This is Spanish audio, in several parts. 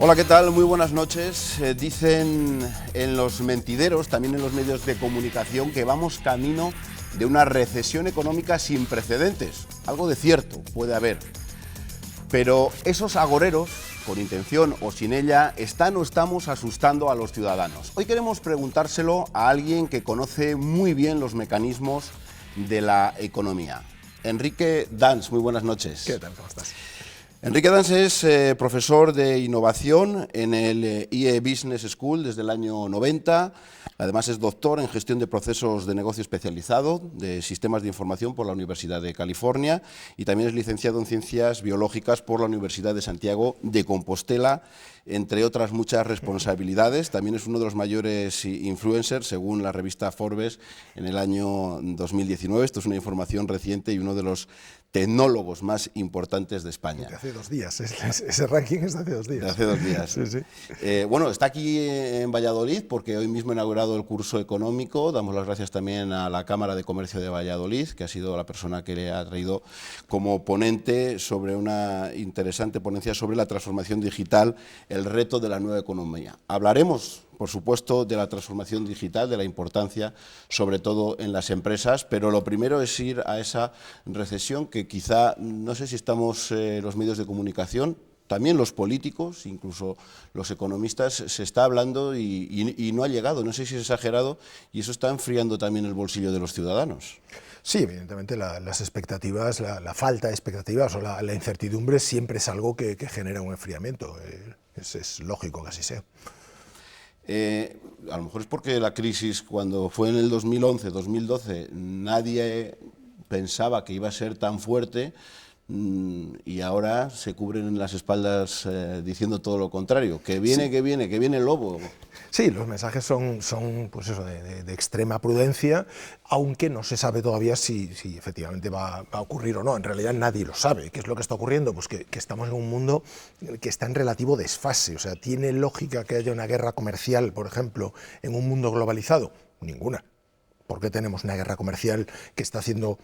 Hola, ¿qué tal? Muy buenas noches. Dicen en los mentideros, también en los medios de comunicación, que vamos camino de una recesión económica sin precedentes. Algo de cierto puede haber. Pero esos agoreros, con intención o sin ella, están o estamos asustando a los ciudadanos. Hoy queremos preguntárselo a alguien que conoce muy bien los mecanismos de la economía. Enrique Dans, muy buenas noches. ¿Qué tal? ¿Cómo estás? Enrique Dans es profesor de innovación en el IE Business School desde el año 90. Además es doctor en gestión de procesos de negocio especializado de sistemas de información por la Universidad de California y también es licenciado en ciencias biológicas por la Universidad de Santiago de Compostela, entre otras muchas responsabilidades. También es uno de los mayores influencers, según la revista Forbes, en el año 2019. Esto es una información reciente y uno de los tecnólogos más importantes de España. De hace 2 días, ese ranking es de hace 2 días. De hace 2 días. Sí, sí. Bueno, está aquí en Valladolid porque hoy mismo ha inaugurado el curso económico. Damos las gracias también a la Cámara de Comercio de Valladolid, que ha sido la persona que le ha traído como ponente sobre una interesante ponencia sobre la transformación digital, el reto de la nueva economía. Hablaremos, por supuesto, de la transformación digital, de la importancia, sobre todo en las empresas, pero lo primero es ir a esa recesión que quizá, no sé si estamos los medios de comunicación, también los políticos, incluso los economistas, se está hablando y no ha llegado, no sé si es exagerado, y eso está enfriando también el bolsillo de los ciudadanos. Sí, evidentemente las expectativas, la falta de expectativas o la incertidumbre siempre es algo que genera un enfriamiento, es lógico que así sea. A lo mejor es porque la crisis, cuando fue en el 2011, 2012, nadie pensaba que iba a ser tan fuerte y ahora se cubren las espaldas diciendo todo lo contrario, que viene, sí. que viene, que viene el lobo. Sí, los mensajes son pues eso, de extrema prudencia, aunque no se sabe todavía si efectivamente va a ocurrir o no. En realidad nadie lo sabe. ¿Qué es lo que está ocurriendo? Pues que estamos en un mundo que está en relativo desfase. O sea, ¿tiene lógica que haya una guerra comercial, por ejemplo, en un mundo globalizado? Ninguna. ¿Por qué tenemos una guerra comercial que está haciendo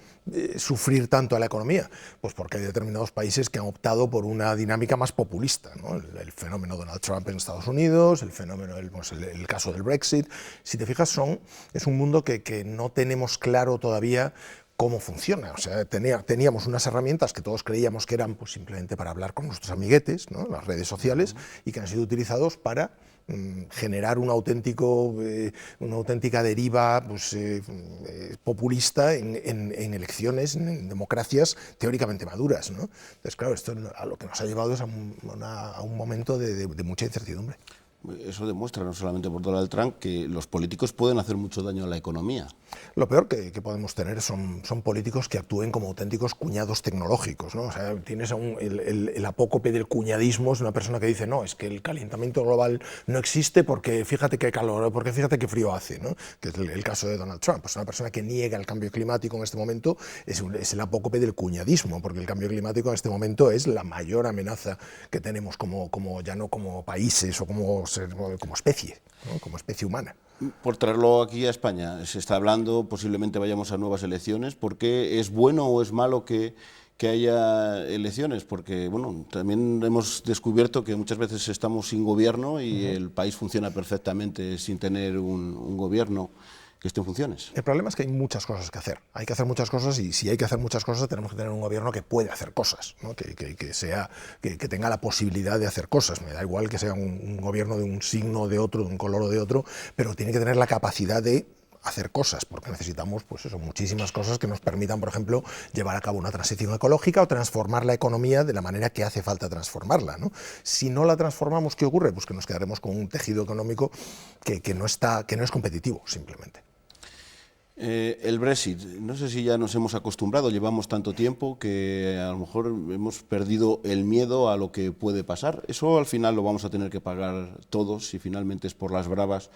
sufrir tanto a la economía? Pues porque hay determinados países que han optado por una dinámica más populista, ¿no? El fenómeno Donald Trump en Estados Unidos, el fenómeno, el caso del Brexit. Si te fijas, es un mundo que no tenemos claro todavía cómo funciona. O sea, teníamos unas herramientas que todos creíamos que eran pues, simplemente para hablar con nuestros amiguetes, ¿no? Las redes sociales, y que han sido utilizados para generar una auténtica deriva pues, populista en elecciones, en democracias teóricamente maduras, ¿no? Entonces, claro, esto a lo que nos ha llevado es a un momento de mucha incertidumbre. Eso demuestra, no solamente por Donald Trump, que los políticos pueden hacer mucho daño a la economía. Lo peor que podemos tener son políticos que actúen como auténticos cuñados tecnológicos, ¿no? O sea, tienes el apócope del cuñadismo, es una persona que dice, no, es que el calentamiento global no existe porque fíjate qué calor, porque fíjate qué frío hace, ¿no? Que es el caso de Donald Trump. Pues una persona que niega el cambio climático en este momento es el apócope del cuñadismo, porque el cambio climático en este momento es la mayor amenaza que tenemos ya no como países o como especie, ¿no? Como especie humana. Por traerlo aquí a España, se está hablando, posiblemente vayamos a nuevas elecciones. ¿Por qué es bueno o es malo que haya elecciones? Porque bueno, también hemos descubierto que muchas veces estamos sin gobierno y el país funciona perfectamente sin tener un gobierno que esté en funciones. El problema es que hay muchas cosas que hacer. Hay que hacer muchas cosas y si hay que hacer muchas cosas tenemos que tener un gobierno que puede hacer cosas, ¿no? que tenga la posibilidad de hacer cosas. Me da igual que sea un gobierno de un signo o de otro, de un color o de otro, pero tiene que tener la capacidad de hacer cosas, porque necesitamos pues eso, muchísimas cosas que nos permitan, por ejemplo, llevar a cabo una transición ecológica o transformar la economía de la manera que hace falta transformarla, ¿no? Si no la transformamos, ¿qué ocurre? Pues que nos quedaremos con un tejido económico que no es competitivo, simplemente. El Brexit, no sé si ya nos hemos acostumbrado, llevamos tanto tiempo que a lo mejor hemos perdido el miedo a lo que puede pasar. Eso al final lo vamos a tener que pagar todos si finalmente es por las bravas,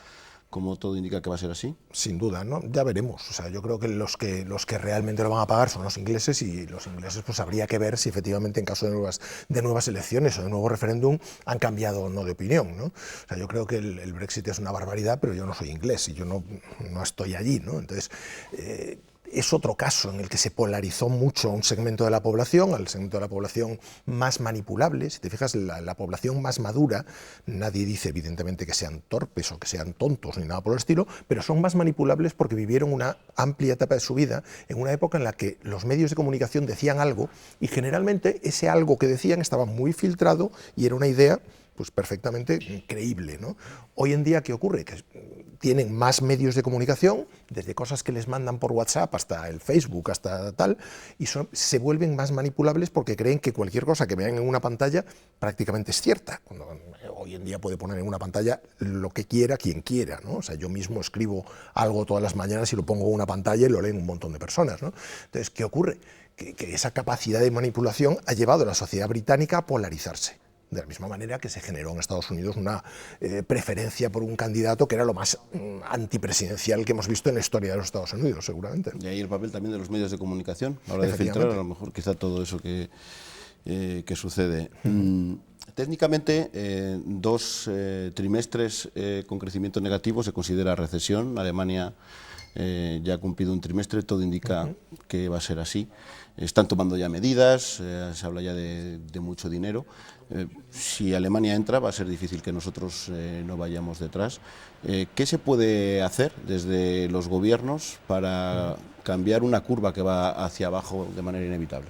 como todo indica que va a ser así. Sin duda, ¿no? Ya veremos. O sea, yo creo que los que realmente lo van a pagar son los ingleses y los ingleses pues habría que ver si efectivamente en caso de nuevas elecciones o de nuevo referéndum han cambiado o no de opinión, ¿no? O sea, yo creo que el Brexit es una barbaridad, pero yo no soy inglés y yo no estoy allí, ¿no? Entonces, es otro caso en el que se polarizó mucho un segmento de la población, al segmento de la población más manipulable. Si te fijas, la población más madura, nadie dice evidentemente que sean torpes o que sean tontos ni nada por el estilo, pero son más manipulables porque vivieron una amplia etapa de su vida en una época en la que los medios de comunicación decían algo y generalmente ese algo que decían estaba muy filtrado y era una idea pues perfectamente creíble, ¿no? Hoy en día, ¿qué ocurre? Que tienen más medios de comunicación, desde cosas que les mandan por WhatsApp hasta el Facebook, hasta tal, y se vuelven más manipulables porque creen que cualquier cosa que vean en una pantalla prácticamente es cierta. Cuando hoy en día puede poner en una pantalla lo que quiera, quien quiera, ¿no? O sea, yo mismo escribo algo todas las mañanas y lo pongo en una pantalla y lo leen un montón de personas, ¿no? Entonces, ¿qué ocurre? Que esa capacidad de manipulación ha llevado a la sociedad británica a polarizarse. De la misma manera que se generó en Estados Unidos una preferencia por un candidato que era lo más antipresidencial que hemos visto en la historia de los Estados Unidos, seguramente. Y ahí el papel también de los medios de comunicación, a la hora de filtrar a lo mejor quizá todo eso que sucede. Técnicamente, 2 trimestres con crecimiento negativo se considera recesión. Alemania ya ha cumplido un trimestre, todo indica que va a ser así. Están tomando ya medidas, se habla ya de mucho dinero. Si Alemania entra, va a ser difícil que nosotros no vayamos detrás. ¿Qué se puede hacer desde los gobiernos para cambiar una curva que va hacia abajo de manera inevitable?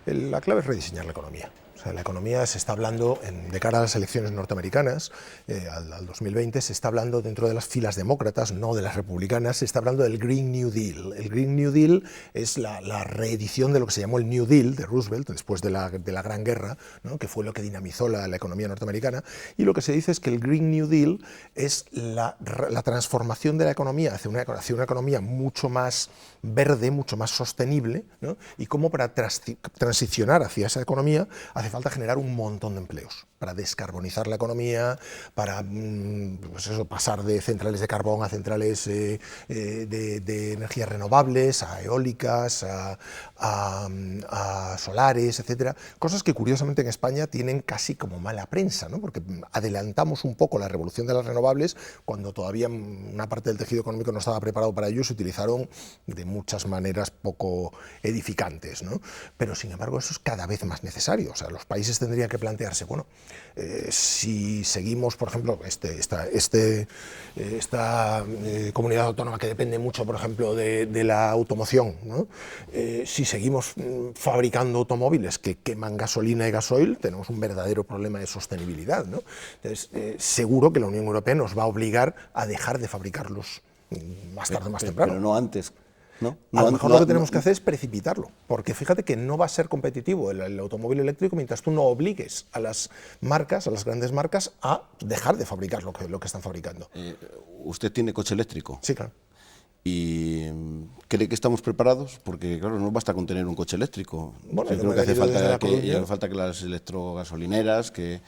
La clave es rediseñar la economía. O sea, la economía se está hablando, de cara a las elecciones norteamericanas, al 2020, se está hablando dentro de las filas demócratas, no de las republicanas, se está hablando del Green New Deal. El Green New Deal es la reedición de lo que se llamó el New Deal de Roosevelt, después de la Gran Guerra, ¿no? Que fue lo que dinamizó la economía norteamericana, y lo que se dice es que el Green New Deal es la transformación de la economía hacia una economía mucho más verde, mucho más sostenible, ¿no? Y cómo para transicionar hacia esa economía hace falta generar un montón de empleos para descarbonizar la economía, para pues eso, pasar de centrales de carbón a centrales de energías renovables, a eólicas, a solares, etcétera. Cosas que curiosamente en España tienen casi como mala prensa, ¿no? Porque adelantamos un poco la revolución de las renovables cuando todavía una parte del tejido económico no estaba preparado para ello, se utilizaron de muchas maneras poco edificantes, ¿no? Pero sin embargo eso es cada vez más necesario. O sea, los países tendrían que plantearse, bueno, si seguimos, por ejemplo, esta comunidad autónoma que depende mucho, por ejemplo, de la automoción, ¿no? Si seguimos fabricando automóviles que queman gasolina y gasoil, tenemos un verdadero problema de sostenibilidad, ¿no? Entonces, seguro que la Unión Europea nos va a obligar a dejar de fabricarlos más tarde o más temprano. Pero no antes. ¿No? A lo mejor lo que tenemos que hacer es precipitarlo, porque fíjate que no va a ser competitivo el automóvil eléctrico mientras tú no obligues a las marcas, a las grandes marcas, a dejar de fabricar lo que están fabricando. ¿Usted tiene coche eléctrico? Sí, claro. ¿Y cree que estamos preparados? Porque, claro, no basta con tener un coche eléctrico. Bueno, yo creo que hace falta que las electrogasolineras, que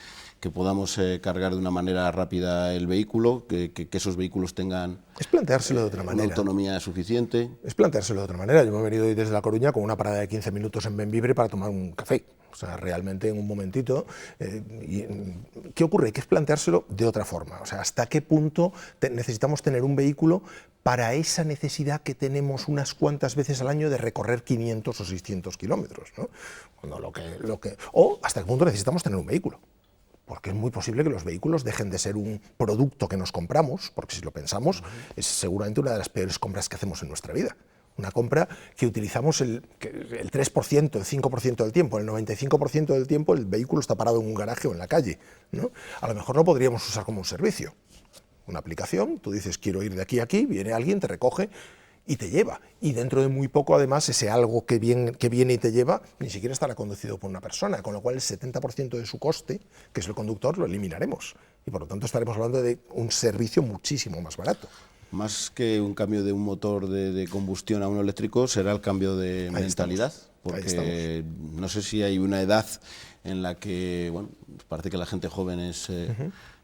podamos cargar de una manera rápida el vehículo, que esos vehículos tengan es planteárselo de otra manera. Una autonomía suficiente. Es planteárselo de otra manera. Yo me he venido hoy desde La Coruña con una parada de 15 minutos en Bembibre para tomar un café. O sea, realmente en un momentito. ¿Qué ocurre? Que es planteárselo de otra forma. O sea, ¿hasta qué punto necesitamos tener un vehículo para esa necesidad que tenemos unas cuantas veces al año de recorrer 500 o 600 kilómetros, ¿no? Cuando o hasta qué punto necesitamos tener un vehículo. Porque es muy posible que los vehículos dejen de ser un producto que nos compramos, porque si lo pensamos, es seguramente una de las peores compras que hacemos en nuestra vida. Una compra que utilizamos el 3%, el 5% del tiempo, el 95% del tiempo el vehículo está parado en un garaje o en la calle, ¿no? A lo mejor lo podríamos usar como un servicio. Una aplicación, tú dices quiero ir de aquí a aquí, viene alguien, te recoge y te lleva. Y dentro de muy poco, además, ese algo que viene y te lleva, ni siquiera estará conducido por una persona, con lo cual el 70% de su coste, que es el conductor, lo eliminaremos. Y por lo tanto estaremos hablando de un servicio muchísimo más barato. Más que un cambio de un motor de combustión a uno eléctrico, será el cambio de mentalidad. Porque no sé si hay una edad en la que, bueno, parece que la gente joven es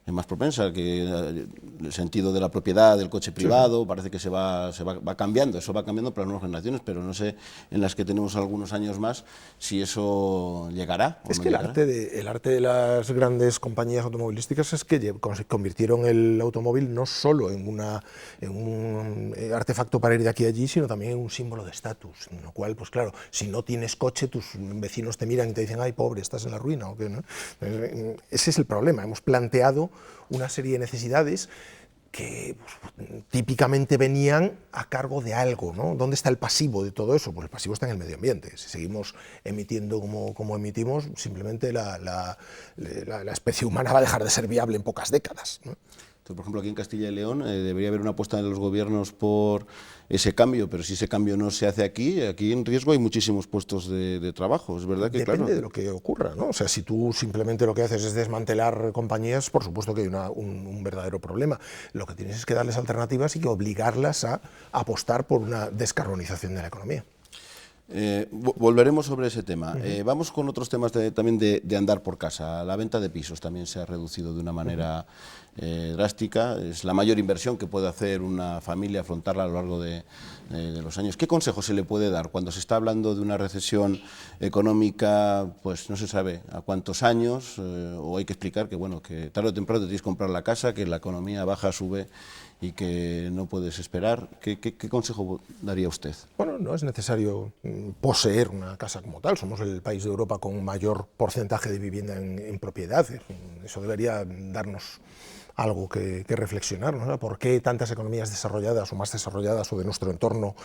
es más propensa, que el sentido de la propiedad del coche privado, parece que va cambiando, eso va cambiando para las nuevas generaciones, pero no sé, en las que tenemos algunos años más, si eso llegará o es no que llegará. el arte de las grandes compañías automovilísticas es que convirtieron el automóvil no solo en un artefacto para ir de aquí a allí, sino también en un símbolo de estatus, en lo cual, pues claro, si no tienes coche, tus vecinos te miran y te dicen, ay, pobre, estás en la ruina, ¿o qué, no? Ese es el problema. Hemos planteado una serie de necesidades que pues, típicamente venían a cargo de algo, ¿no? ¿Dónde está el pasivo de todo eso? Pues el pasivo está en el medio ambiente. Si seguimos emitiendo como emitimos, simplemente la especie humana va a dejar de ser viable en pocas décadas, ¿no? Entonces, por ejemplo, aquí en Castilla y León debería haber una apuesta de los gobiernos por ese cambio, pero si ese cambio no se hace aquí en riesgo hay muchísimos puestos de trabajo, es verdad que Depende claro. de lo que ocurra, ¿no? O sea, si tú simplemente lo que haces es desmantelar compañías, por supuesto que hay un verdadero problema. Lo que tienes es que darles alternativas y que obligarlas a apostar por una descarbonización de la economía. Volveremos sobre ese tema. Vamos con otros temas también de andar por casa. La venta de pisos también se ha reducido de una manera drástica. Es la mayor inversión que puede hacer una familia, afrontarla a lo largo de los años. ¿Qué consejo se le puede dar cuando se está hablando de una recesión económica? Pues no se sabe a cuántos años, o hay que explicar que, bueno, que tarde o temprano te tienes que comprar la casa, que la economía baja, sube y que no puedes esperar. ¿Qué consejo daría usted? Bueno, no es necesario poseer una casa como tal. Somos el país de Europa con mayor porcentaje de vivienda en propiedad. Eso debería darnos algo que reflexionar, ¿no? ¿Por qué tantas economías desarrolladas o más desarrolladas o de nuestro entorno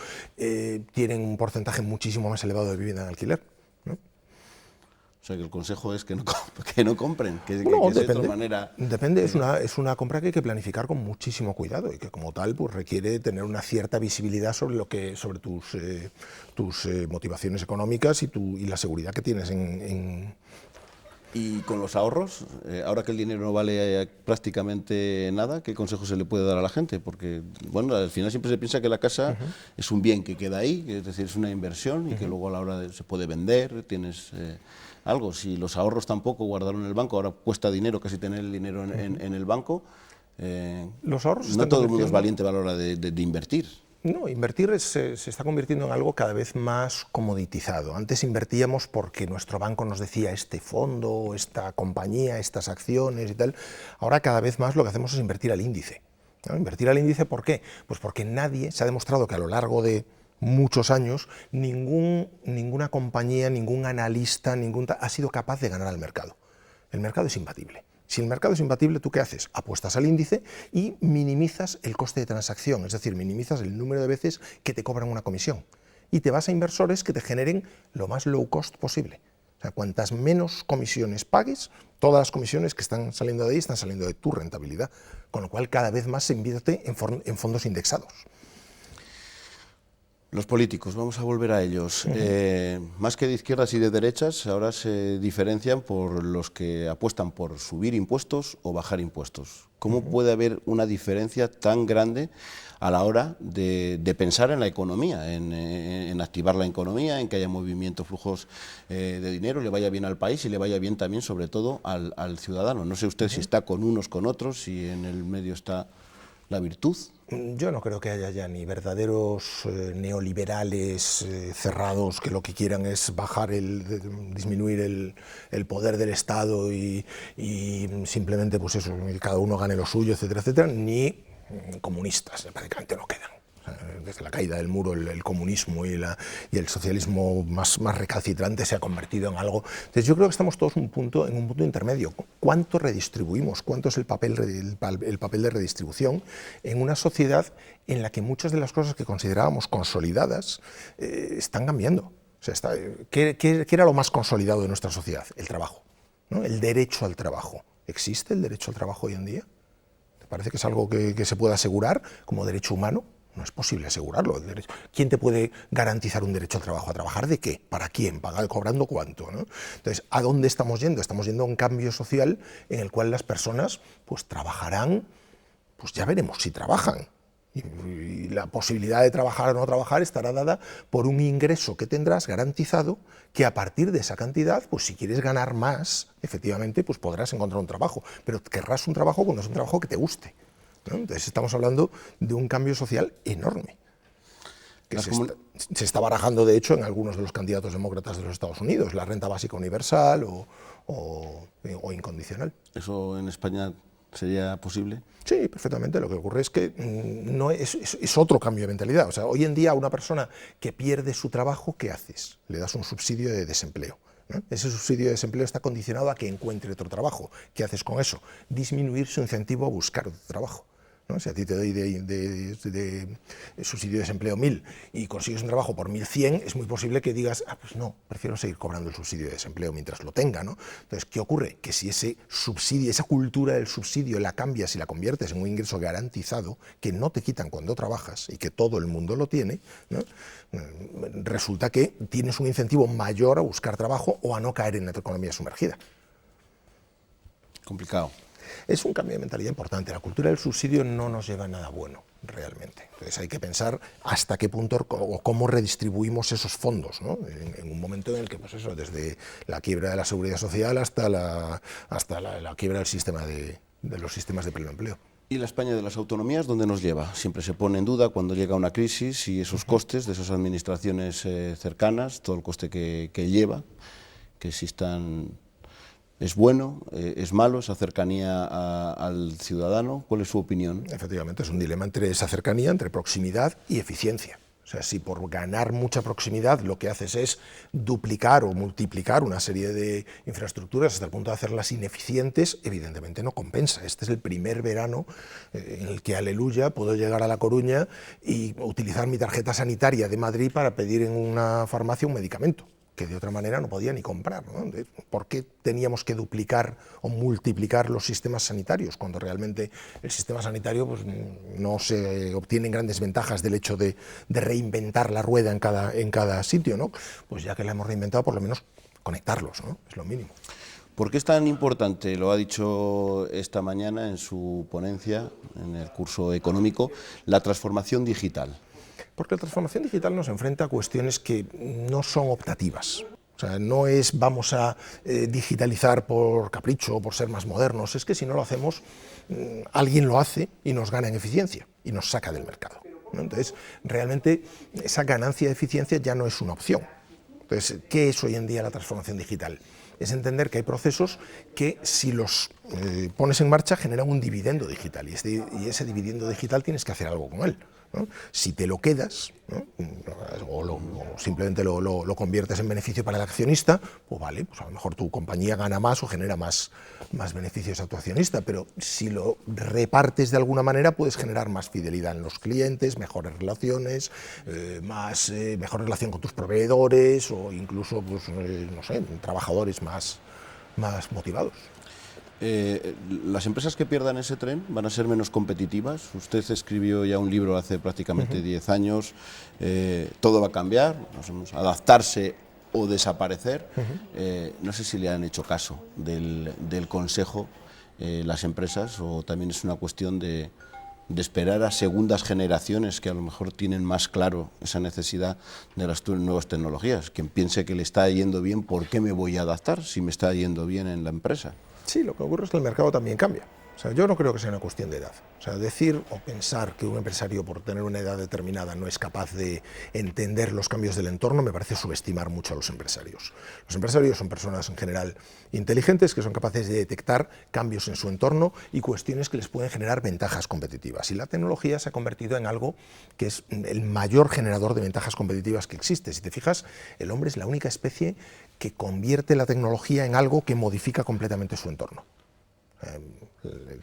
tienen un porcentaje muchísimo más elevado de vivienda en alquiler, ¿no? O sea, que el consejo es que no compren, que Bueno, sea de depende, otra manera. depende. Es una compra que hay que planificar con muchísimo cuidado y que como tal pues, requiere tener una cierta visibilidad sobre tus motivaciones económicas y la seguridad que tienes Y con los ahorros, ahora que el dinero no vale prácticamente nada, ¿qué consejo se le puede dar a la gente? Porque, bueno, al final siempre se piensa que la casa es un bien que queda ahí, es decir, es una inversión y que luego a la hora se puede vender, tienes algo. Si los ahorros tampoco guardaron en el banco, ahora cuesta dinero casi tener el dinero en el banco, los ahorros no todo el mundo es valiente a la hora de invertir. No, invertir se está convirtiendo en algo cada vez más comoditizado. Antes invertíamos porque nuestro banco nos decía este fondo, esta compañía, estas acciones y tal. Ahora cada vez más lo que hacemos es invertir al índice, ¿no? Invertir al índice, ¿por qué? Pues porque se ha demostrado que a lo largo de muchos años ninguna compañía, ningún analista, ha sido capaz de ganar al mercado. El mercado es imbatible. Si el mercado es imbatible, ¿tú qué haces? Apuestas al índice y minimizas el coste de transacción, es decir, minimizas el número de veces que te cobran una comisión. Y te vas a inversores que te generen lo más low cost posible. O sea, cuantas menos comisiones pagues, todas las comisiones que están saliendo de ahí están saliendo de tu rentabilidad, con lo cual cada vez más se invierte en fondos indexados. Los políticos, vamos a volver a ellos. Más que de izquierdas y de derechas, ahora se diferencian por los que apuestan por subir impuestos o bajar impuestos. ¿Cómo puede haber una diferencia tan grande a la hora de pensar en la economía, en activar la economía, en que haya movimiento, flujos de dinero, le vaya bien al país y le vaya bien también, sobre todo, al ciudadano? No sé usted si está con unos, con otros, si en el medio está la virtud. Yo no creo que haya ya ni verdaderos neoliberales cerrados que lo que quieran es disminuir el poder del Estado y simplemente pues eso, que cada uno gane lo suyo, etcétera, etcétera, ni comunistas, prácticamente no quedan. Desde la caída del muro el comunismo y el socialismo más recalcitrante se ha convertido en algo. Entonces yo creo que estamos todos en un punto intermedio. ¿Cuánto redistribuimos? ¿Cuánto es el papel de redistribución en una sociedad en la que muchas de las cosas que considerábamos consolidadas están cambiando? O sea, ¿qué era lo más consolidado de nuestra sociedad? El trabajo, ¿no? El derecho al trabajo. ¿Existe el derecho al trabajo hoy en día? ¿Te parece que es algo que se puede asegurar como derecho humano? No es posible asegurarlo. ¿Quién te puede garantizar un derecho al trabajo? ¿A trabajar de qué? ¿Para quién? ¿Cobrando cuánto? ¿No? Entonces, ¿a dónde estamos yendo? Estamos yendo a un cambio social en el cual las personas pues trabajarán, pues ya veremos si trabajan. Y la posibilidad de trabajar o no trabajar estará dada por un ingreso que tendrás garantizado, que a partir de esa cantidad, pues si quieres ganar más, efectivamente, pues podrás encontrar un trabajo, pero querrás un trabajo cuando es un trabajo que te guste, ¿no? Entonces estamos hablando de un cambio social enorme, que se está barajando, de hecho, en algunos de los candidatos demócratas de los Estados Unidos, la renta básica universal o incondicional. ¿Eso en España sería posible? Sí, perfectamente. Lo que ocurre es que no es otro cambio de mentalidad. O sea, hoy en día a una persona que pierde su trabajo, ¿qué haces? Le das un subsidio de desempleo, ¿no? Ese subsidio de desempleo está condicionado a que encuentre otro trabajo. ¿Qué haces con eso? Disminuir su incentivo a buscar otro trabajo, ¿no? Si a ti te doy de subsidio de desempleo 1.000 y consigues un trabajo por 1.100, es muy posible que digas, pues no, prefiero seguir cobrando el subsidio de desempleo mientras lo tenga, ¿no? Entonces, ¿qué ocurre? Que si ese subsidio, esa cultura del subsidio la cambias y la conviertes en un ingreso garantizado, que no te quitan cuando trabajas y que todo el mundo lo tiene, ¿no? Resulta que tienes un incentivo mayor a buscar trabajo o a no caer en la economía sumergida. Complicado. Es un cambio de mentalidad importante. La cultura del subsidio no nos lleva a nada bueno, realmente. Entonces hay que pensar hasta qué punto o cómo redistribuimos esos fondos, ¿no? En un momento en el que, pues eso, desde la quiebra de la seguridad social hasta la quiebra del sistema de los sistemas de pleno empleo. ¿Y la España de las autonomías dónde nos lleva? Siempre se pone en duda cuando llega una crisis y esos costes de esas administraciones cercanas, todo el coste que lleva, que existan. ¿Es bueno? ¿Es malo esa cercanía al ciudadano? ¿Cuál es su opinión? Efectivamente, es un dilema entre esa cercanía, entre proximidad y eficiencia. O sea, si por ganar mucha proximidad lo que haces es duplicar o multiplicar una serie de infraestructuras hasta el punto de hacerlas ineficientes, evidentemente no compensa. Este es el primer verano en el que, aleluya, puedo llegar a La Coruña y utilizar mi tarjeta sanitaria de Madrid para pedir en una farmacia un medicamento que de otra manera no podía ni comprar, ¿no? ¿Por qué teníamos que duplicar o multiplicar los sistemas sanitarios cuando realmente el sistema sanitario, pues, no se obtienen grandes ventajas del hecho de reinventar la rueda en cada sitio, ¿no? Pues ya que la hemos reinventado, por lo menos conectarlos, ¿no? Es lo mínimo. ¿Por qué es tan importante, lo ha dicho esta mañana en su ponencia, en el curso económico, la transformación digital? Porque la transformación digital nos enfrenta a cuestiones que no son optativas. O sea, no es vamos a digitalizar por capricho o por ser más modernos, es que si no lo hacemos, alguien lo hace y nos gana en eficiencia y nos saca del mercado, ¿no? Entonces, realmente esa ganancia de eficiencia ya no es una opción. Entonces, ¿qué es hoy en día la transformación digital? Es entender que hay procesos que, si los pones en marcha, generan un dividendo digital, y ese dividendo digital tienes que hacer algo con él, ¿no? Si te lo quedas, ¿no? o simplemente lo conviertes en beneficio para el accionista, pues vale, pues a lo mejor tu compañía gana más o genera más beneficios a tu accionista, pero si lo repartes de alguna manera puedes generar más fidelidad en los clientes, mejores relaciones, mejor relación con tus proveedores o incluso, pues, no sé, trabajadores más motivados. ¿Las empresas que pierdan ese tren van a ser menos competitivas? Usted escribió ya un libro hace prácticamente 10 años, todo va a cambiar, adaptarse o desaparecer. No sé si le han hecho caso del consejo las empresas, o también es una cuestión de esperar a segundas generaciones que a lo mejor tienen más claro esa necesidad de las nuevas tecnologías. Quien piense que le está yendo bien, ¿por qué me voy a adaptar si me está yendo bien en la empresa? Sí, lo que ocurre es que el mercado también cambia. O sea, yo no creo que sea una cuestión de edad. O sea, decir o pensar que un empresario por tener una edad determinada no es capaz de entender los cambios del entorno me parece subestimar mucho a los empresarios. Los empresarios son personas en general inteligentes que son capaces de detectar cambios en su entorno y cuestiones que les pueden generar ventajas competitivas. Y la tecnología se ha convertido en algo que es el mayor generador de ventajas competitivas que existe. Si te fijas, el hombre es la única especie que convierte la tecnología en algo que modifica completamente su entorno.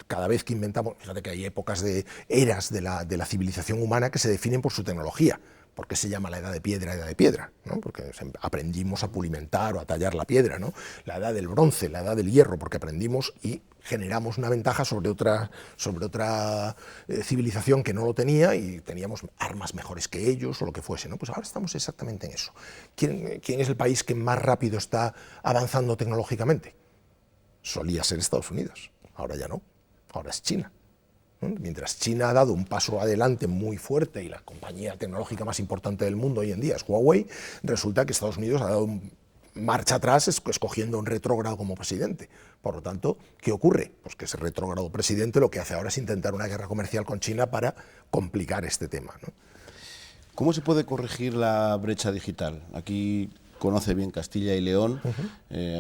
Cada vez que inventamos, fíjate que hay épocas eras de la civilización humana que se definen por su tecnología. ¿Por qué se llama la edad de piedra, ¿no? Porque aprendimos a pulimentar o a tallar la piedra, ¿no? La edad del bronce, la edad del hierro, porque aprendimos y generamos una ventaja sobre otra civilización que no lo tenía y teníamos armas mejores que ellos o lo que fuese, ¿no? Pues ahora estamos exactamente en eso. ¿Quién es el país que más rápido está avanzando tecnológicamente? Solía ser Estados Unidos, ahora ya no, ahora es China. ¿no? Mientras China ha dado un paso adelante muy fuerte y la compañía tecnológica más importante del mundo hoy en día es Huawei, resulta que Estados Unidos ha dado marcha atrás escogiendo un retrógrado como presidente. Por lo tanto, ¿qué ocurre? Pues que ese retrógrado presidente lo que hace ahora es intentar una guerra comercial con China para complicar este tema, ¿no? ¿Cómo se puede corregir la brecha digital? Aquí conoce bien Castilla y León,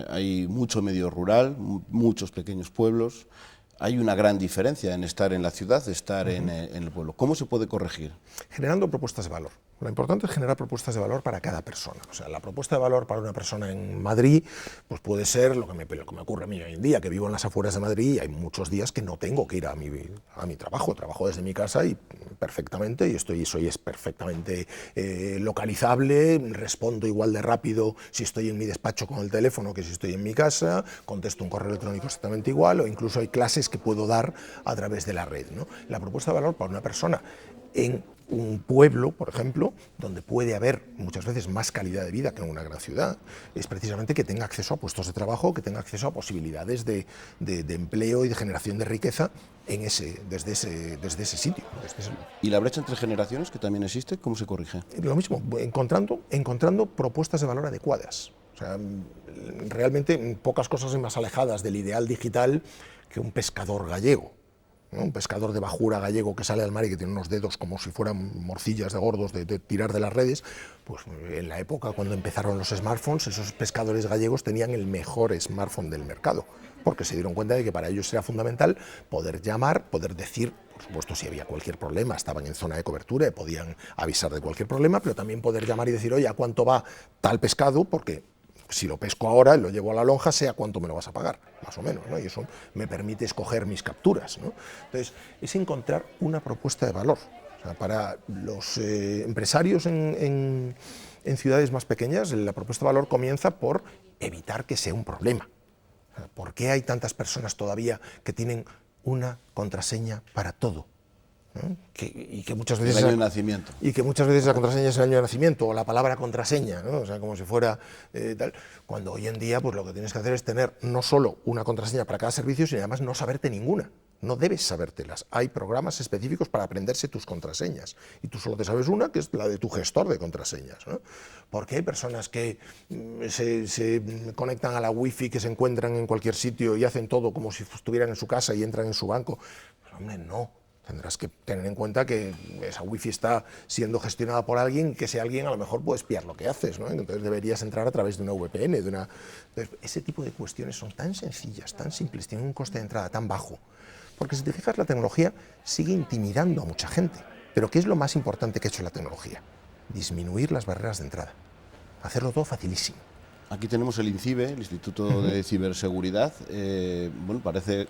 hay mucho medio rural, muchos pequeños pueblos, hay una gran diferencia en estar en la ciudad, de estar en el pueblo. ¿Cómo se puede corregir? Generando propuestas de valor. Lo importante es generar propuestas de valor para cada persona. O sea, la propuesta de valor para una persona en Madrid pues puede ser lo que me ocurre a mí hoy en día, que vivo en las afueras de Madrid y hay muchos días que no tengo que ir a mi trabajo. Trabajo desde mi casa y perfectamente, y soy perfectamente localizable, respondo igual de rápido si estoy en mi despacho con el teléfono que si estoy en mi casa, contesto un correo electrónico exactamente igual, o incluso hay clases que puedo dar a través de la red, ¿no? La propuesta de valor para una persona en un pueblo, por ejemplo, donde puede haber muchas veces más calidad de vida que en una gran ciudad, es precisamente que tenga acceso a puestos de trabajo, que tenga acceso a posibilidades de empleo y de generación de riqueza desde ese sitio. ¿Y la brecha entre generaciones, que también existe, cómo se corrige? Lo mismo, encontrando propuestas de valor adecuadas. O sea, realmente pocas cosas son más alejadas del ideal digital que un pescador gallego, ¿no? Un pescador de bajura gallego que sale al mar y que tiene unos dedos como si fueran morcillas de gordos de tirar de las redes. Pues en la época cuando empezaron los smartphones, esos pescadores gallegos tenían el mejor smartphone del mercado, porque se dieron cuenta de que para ellos era fundamental poder llamar, poder decir, por supuesto, si había cualquier problema, estaban en zona de cobertura y podían avisar de cualquier problema, pero también poder llamar y decir, oye, ¿a cuánto va tal pescado? Porque si lo pesco ahora y lo llevo a la lonja, sé a cuánto me lo vas a pagar, más o menos, ¿no? Y eso me permite escoger mis capturas, ¿no? Entonces, es encontrar una propuesta de valor. O sea, para los empresarios en ciudades más pequeñas, la propuesta de valor comienza por evitar que sea un problema. O sea, ¿por qué hay tantas personas todavía que tienen una contraseña para todo? ¿no? Y que muchas veces el año de nacimiento. Y que muchas veces la contraseña es el año de nacimiento o la palabra contraseña, ¿no? O sea, como si fuera tal. Cuando hoy en día pues lo que tienes que hacer es tener no solo una contraseña para cada servicio, sino además no saberte ninguna. No debes sabértelas. Hay programas específicos para aprenderse tus contraseñas. Y tú solo te sabes una, que es la de tu gestor de contraseñas, ¿no? Porque hay personas que se conectan a la wifi, que se encuentran en cualquier sitio y hacen todo como si estuvieran en su casa y entran en su banco. Pues, hombre, no. Tendrás que tener en cuenta que esa wifi está siendo gestionada por alguien, que ese alguien a lo mejor puede espiar lo que haces, ¿no? Entonces deberías entrar a través de una VPN, Entonces, ese tipo de cuestiones son tan sencillas, tan simples, tienen un coste de entrada tan bajo. Porque si te fijas, la tecnología sigue intimidando a mucha gente. Pero ¿qué es lo más importante que ha hecho la tecnología? Disminuir las barreras de entrada. Hacerlo todo facilísimo. Aquí tenemos el INCIBE, el Instituto de Ciberseguridad. Bueno, parece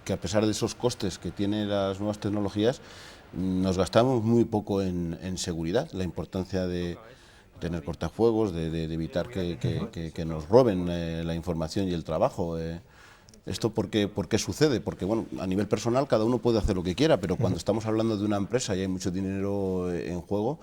que a pesar de esos costes que tienen las nuevas tecnologías, nos gastamos muy poco en seguridad. La importancia de tener cortafuegos, de evitar que nos roben la información y el trabajo. ¿Esto por qué sucede? Porque bueno, a nivel personal cada uno puede hacer lo que quiera, pero cuando estamos hablando de una empresa y hay mucho dinero en juego,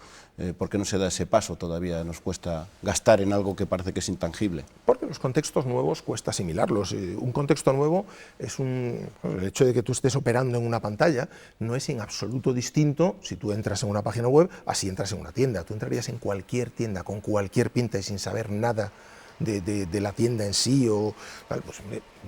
¿por qué no se da ese paso todavía? Nos cuesta gastar en algo que parece que es intangible. Porque los contextos nuevos cuesta asimilarlos. Un contexto nuevo es el hecho de que tú estés operando en una pantalla no es en absoluto distinto si tú entras en una página web a si entras en una tienda. Tú entrarías en cualquier tienda con cualquier pinta y sin saber nada de la tienda en sí, pues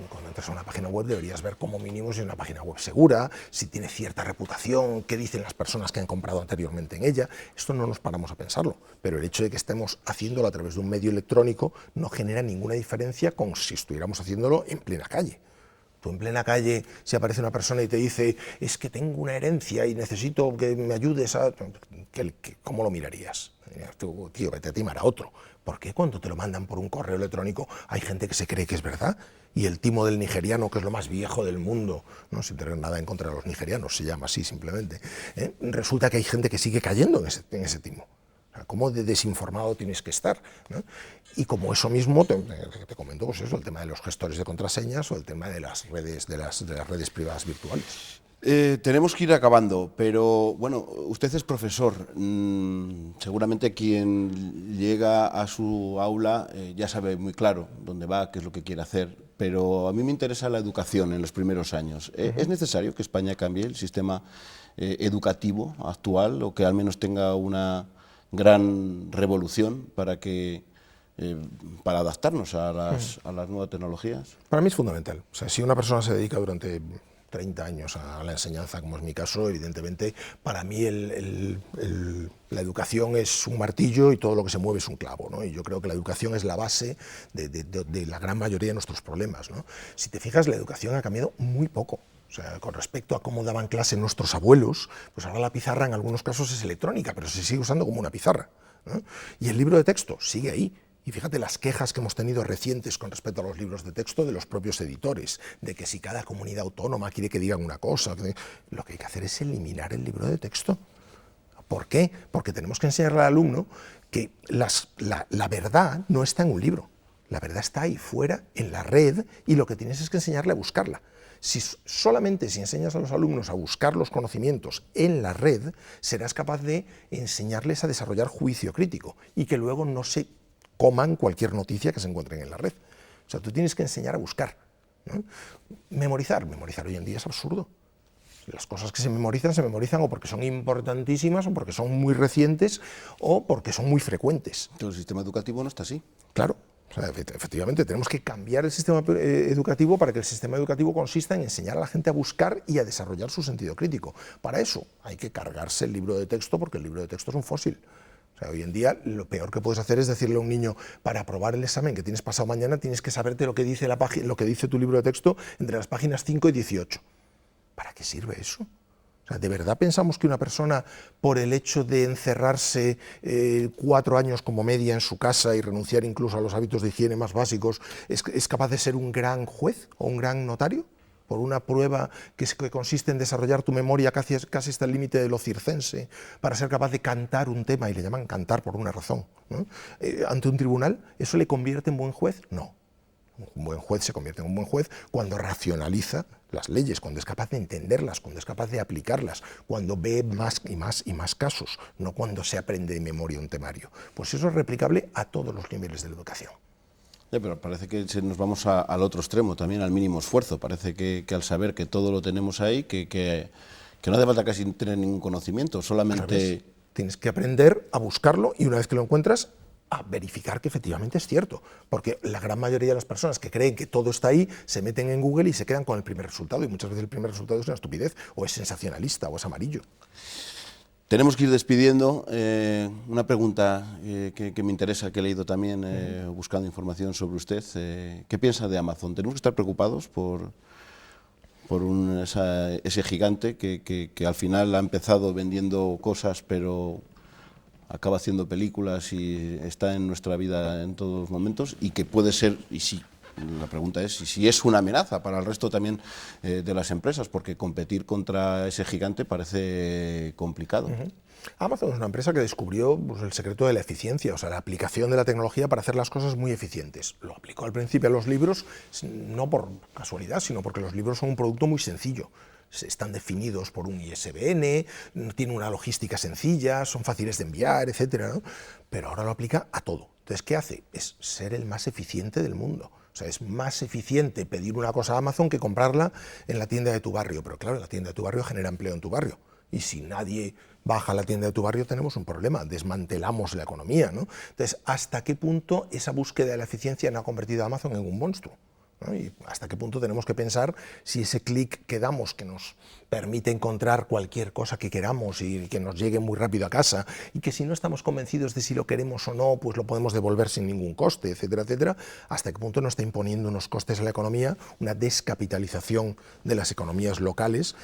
cuando entras a una página web deberías ver como mínimo si es una página web segura, si tiene cierta reputación, qué dicen las personas que han comprado anteriormente en ella. Esto no nos paramos a pensarlo, pero el hecho de que estemos haciéndolo a través de un medio electrónico no genera ninguna diferencia con si estuviéramos haciéndolo en plena calle. Tú en plena calle, si aparece una persona y te dice, es que tengo una herencia y necesito que me ayudes a... ¿Cómo lo mirarías? Tú, tío, vete a timar a otro. ¿Por qué cuando te lo mandan por un correo electrónico hay gente que se cree que es verdad? Y el timo del nigeriano, que es lo más viejo del mundo, no sin tener nada en contra de los nigerianos, se llama así simplemente, resulta que hay gente que sigue cayendo en ese timo. ¿Cómo de desinformado tienes que estar? ¿no? Y como eso mismo, te comento, pues eso, el tema de los gestores de contraseñas o el tema de las redes, de las redes privadas virtuales. Tenemos que ir acabando, pero bueno, usted es profesor. Seguramente quien llega a su aula ya sabe muy claro dónde va, qué es lo que quiere hacer. pero a mí me interesa la educación en los primeros años. ¿Es necesario que España cambie el sistema educativo actual o que al menos tenga una gran revolución para adaptarnos a las nuevas tecnologías? Para mí es fundamental. O sea, si una persona se dedica durante 30 años a la enseñanza, como es mi caso, evidentemente, para mí la educación es un martillo y todo lo que se mueve es un clavo, ¿no? Y yo creo que la educación es la base de la gran mayoría de nuestros problemas, ¿no? Si te fijas, la educación ha cambiado muy poco. O sea, con respecto a cómo daban clase nuestros abuelos, pues ahora la pizarra en algunos casos es electrónica, pero se sigue usando como una pizarra, ¿no? Y el libro de texto sigue ahí. Y fíjate las quejas que hemos tenido recientes con respecto a los libros de texto de los propios editores, de que si cada comunidad autónoma quiere que digan una cosa, lo que hay que hacer es eliminar el libro de texto. ¿Por qué? Porque tenemos que enseñarle al alumno que la verdad no está en un libro, la verdad está ahí fuera, en la red, y lo que tienes es que enseñarle a buscarla. Solamente si enseñas a los alumnos a buscar los conocimientos en la red, serás capaz de enseñarles a desarrollar juicio crítico y que luego no se coman cualquier noticia que se encuentren en la red. O sea, tú tienes que enseñar a buscar, ¿no? Memorizar hoy en día es absurdo. Las cosas que se memorizan o porque son importantísimas, o porque son muy recientes, o porque son muy frecuentes. Pero el sistema educativo no está así. Claro. O sea, efectivamente, tenemos que cambiar el sistema educativo para que el sistema educativo consista en enseñar a la gente a buscar y a desarrollar su sentido crítico. Para eso hay que cargarse el libro de texto, porque el libro de texto es un fósil. O sea, hoy en día lo peor que puedes hacer es decirle a un niño, para aprobar el examen que tienes pasado mañana, tienes que saberte lo que dice lo que dice tu libro de texto entre las páginas 5 y 18. ¿Para qué sirve eso? O sea, ¿de verdad pensamos que una persona, por el hecho de encerrarse 4 años como media en su casa y renunciar incluso a los hábitos de higiene más básicos, es capaz de ser un gran juez o un gran notario? Por una prueba que consiste en desarrollar tu memoria casi hasta el límite de lo circense, para ser capaz de cantar un tema, y le llaman cantar por una razón, ¿no? Ante un tribunal, ¿eso le convierte en buen juez? No. Un buen juez se convierte en un buen juez cuando racionaliza las leyes, cuando es capaz de entenderlas, cuando es capaz de aplicarlas, cuando ve más y más y más casos, no cuando se aprende de memoria un temario. Pues eso es replicable a todos los niveles de la educación. Pero parece que nos vamos al otro extremo, también al mínimo esfuerzo. Parece que al saber que todo lo tenemos ahí, que no hace falta casi tener ningún conocimiento, solamente... Tienes que aprender a buscarlo y una vez que lo encuentras, a verificar que efectivamente es cierto. Porque la gran mayoría de las personas que creen que todo está ahí, se meten en Google y se quedan con el primer resultado. Y muchas veces el primer resultado es una estupidez, o es sensacionalista, o es amarillo. Tenemos que ir despidiendo. Una pregunta que me interesa, que he leído también buscando información sobre usted. ¿Qué piensa de Amazon? ¿Tenemos que estar preocupados por ese gigante que al final ha empezado vendiendo cosas, pero acaba haciendo películas y está en nuestra vida en todos los momentos, y que puede ser, y sí, la pregunta es si es una amenaza para el resto también de las empresas, porque competir contra ese gigante parece complicado? Amazon es una empresa que descubrió el secreto de la eficiencia, o sea, la aplicación de la tecnología para hacer las cosas muy eficientes. Lo aplicó al principio a los libros, no por casualidad, sino porque los libros son un producto muy sencillo. Están definidos por un ISBN, tienen una logística sencilla, son fáciles de enviar, etcétera, ¿no? Pero ahora lo aplica a todo. Entonces, ¿qué hace? Es ser el más eficiente del mundo. O sea, es más eficiente pedir una cosa a Amazon que comprarla en la tienda de tu barrio. Pero claro, la tienda de tu barrio genera empleo en tu barrio. Y si nadie baja a la tienda de tu barrio, tenemos un problema, desmantelamos la economía, ¿no? Entonces, ¿hasta qué punto esa búsqueda de la eficiencia no ha convertido a Amazon en un monstruo? ¿No? Y hasta qué punto tenemos que pensar si ese clic que damos, que nos permite encontrar cualquier cosa que queramos y que nos llegue muy rápido a casa, y que si no estamos convencidos de si lo queremos o no, pues lo podemos devolver sin ningún coste, etcétera, etcétera, hasta qué punto nos está imponiendo unos costes a la economía, una descapitalización de las economías locales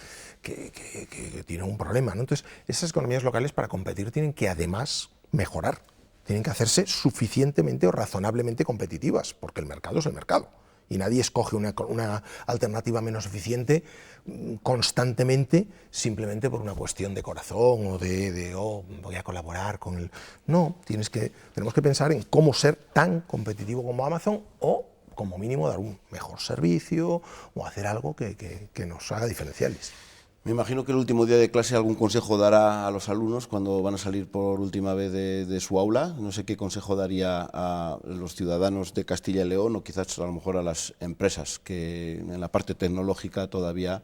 que tienen un problema, ¿no? Entonces, esas economías locales para competir tienen que además mejorar, tienen que hacerse suficientemente o razonablemente competitivas, porque el mercado es el mercado. Y nadie escoge una alternativa menos eficiente constantemente simplemente por una cuestión de corazón o de voy a colaborar con el... No, tenemos que pensar en cómo ser tan competitivo como Amazon, o como mínimo dar un mejor servicio o hacer algo que nos haga diferenciales. Me imagino que el último día de clase algún consejo dará a los alumnos cuando van a salir por última vez de su aula. No sé qué consejo daría a los ciudadanos de Castilla y León o quizás a lo mejor a las empresas que en la parte tecnológica todavía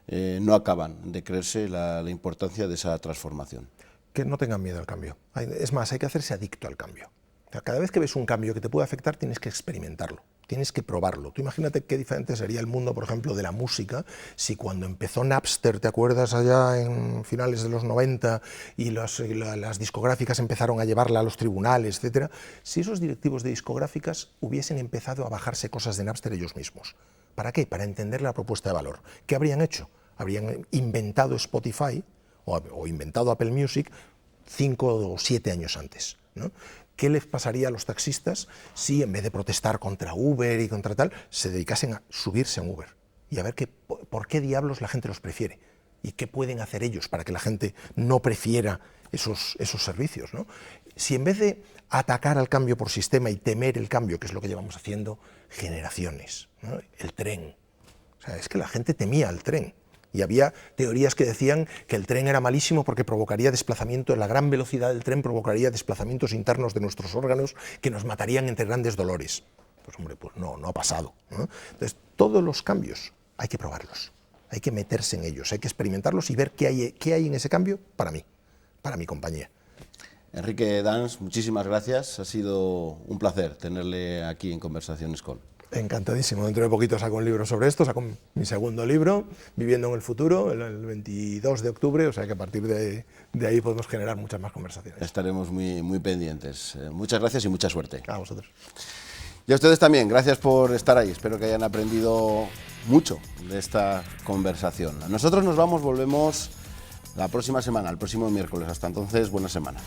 no acaban de creerse la importancia de esa transformación. Que no tengan miedo al cambio. Es más, hay que hacerse adicto al cambio. O sea, cada vez que ves un cambio que te puede afectar, tienes que experimentarlo, tienes que probarlo. Tú imagínate qué diferente sería el mundo, por ejemplo, de la música, si cuando empezó Napster, ¿te acuerdas allá en finales de los 90 y las discográficas empezaron a llevarla a los tribunales, etcétera? Si esos directivos de discográficas hubiesen empezado a bajarse cosas de Napster ellos mismos. ¿Para qué? Para entender la propuesta de valor. ¿Qué habrían hecho? Habrían inventado Spotify o inventado Apple Music 5 o 7 años antes, ¿no? ¿Qué les pasaría a los taxistas si en vez de protestar contra Uber y contra tal, se dedicasen a subirse a Uber y a ver por qué diablos la gente los prefiere y qué pueden hacer ellos para que la gente no prefiera esos servicios, ¿no? Si en vez de atacar al cambio por sistema y temer el cambio, que es lo que llevamos haciendo generaciones, ¿no? El tren, o sea, es que la gente temía el tren. Y había teorías que decían que el tren era malísimo porque provocaría desplazamiento, la gran velocidad del tren provocaría desplazamientos internos de nuestros órganos que nos matarían entre grandes dolores. Pues hombre, pues no ha pasado, ¿no? Entonces, todos los cambios hay que probarlos, hay que meterse en ellos, hay que experimentarlos y ver qué hay en ese cambio para mí, para mi compañía. Enrique Dans, muchísimas gracias. Ha sido un placer tenerle aquí en Conversaciones con. Encantadísimo. Dentro de poquito saco un libro sobre esto, saco mi segundo libro, Viviendo en el futuro, el 22 de octubre, o sea que a partir de ahí podemos generar muchas más conversaciones. Estaremos muy pendientes. Muchas gracias y mucha suerte. A vosotros. Y a ustedes también, gracias por estar ahí. Espero que hayan aprendido mucho de esta conversación. Nosotros volvemos la próxima semana, el próximo miércoles. Hasta entonces, buena semana.